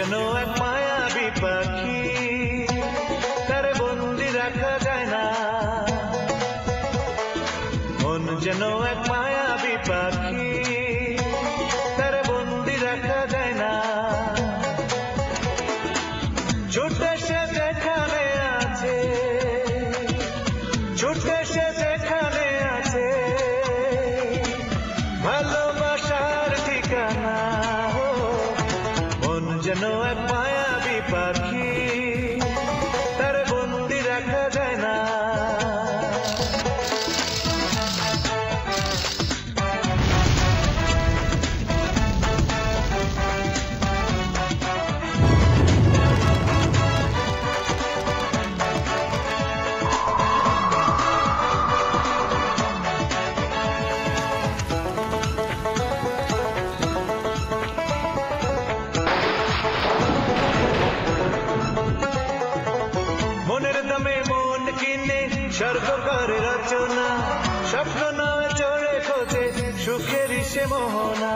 যেন এক মায়াবী পাখি, তার বন্দি রাখা যায় না। মন যেন এক মায়াবী পাখি, তার বন্দি রাখা যায় না। ছুটে সে যেখানে আছে, ছুটে সে যেখানে আছে, ভালোবাসার ঠিকানা। মন যেন এক মায়াবী পাখি, তার বন্দি রাখা যায় না। মনের দামে মন কিনে স্বর্গ করে রচনা, স্বপ্ন নয় চড়ে খোঁজে সুখের সে মোহনা।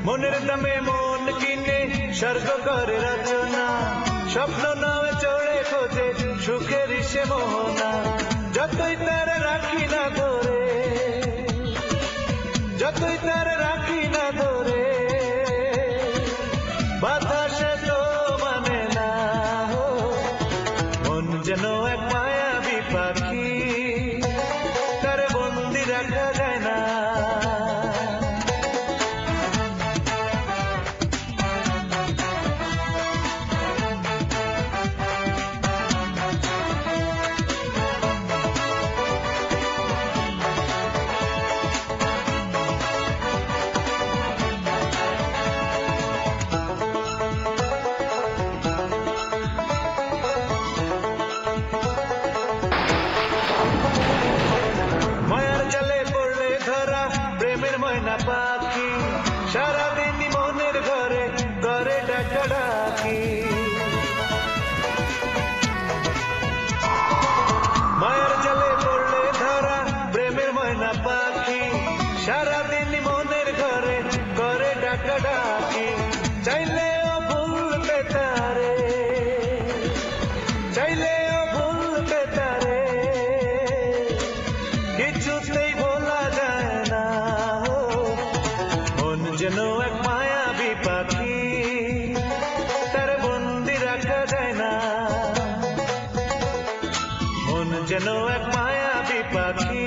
মনের দামে মন কিনে স্বর্গ করে রচনা, স্বপ্ন নয় চড়ে খোঁজে সুখের সে মোহনা। যতই তার রাখি না ধরে, যতই তার রাখি না ধরে, বাতাসে তো মানে না। মন যেন এক মায়াবী পাখি, তার বন্দি রাখা যায় না। ময়না পাখি সারাদিন মনের ঘরে ঘরে ডাকাডাকি। মায়ের জালে পড়লে ধরা প্রেমের ময়না পাখি, সারাদিন মনের ঘরে ঘরে ডাকাডাকি। চাইলেও ভুলতে তারে, চাইলেও ভুলতে তারে, কিছুতেই ভোলা যায় না। মন যেন এক মায়াবী পাখি, তার বন্দি রাখা যায় না। মন যেন এক মায়াবী পাখি,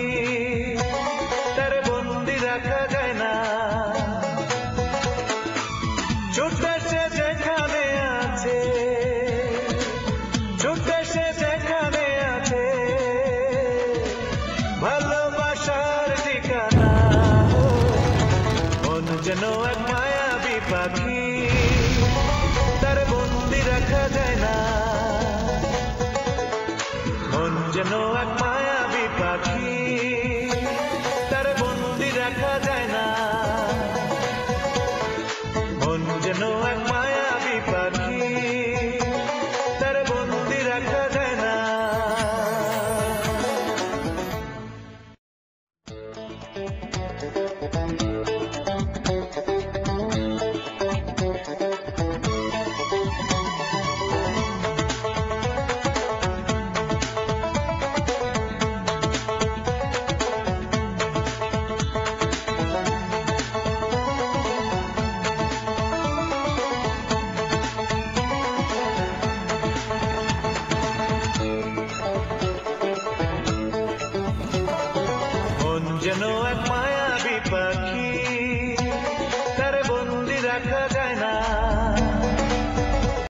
তার বন্দি রাখা যায় না। ছুটে সে যেখানে আছে, ছুটে সে যেখানে আছে, ভালোবাসার ঠিকানা। মন যেন এক মায়াবী পাখি, তার বন্দি রাখা যায় না। মন যেন এক মায়াবী পাখি, তার বন্দি রাখা যায় না। মন যেন এক মায়াবী পাখি, তার বন্দি রাখা যায় না। মন যেন এক মায়া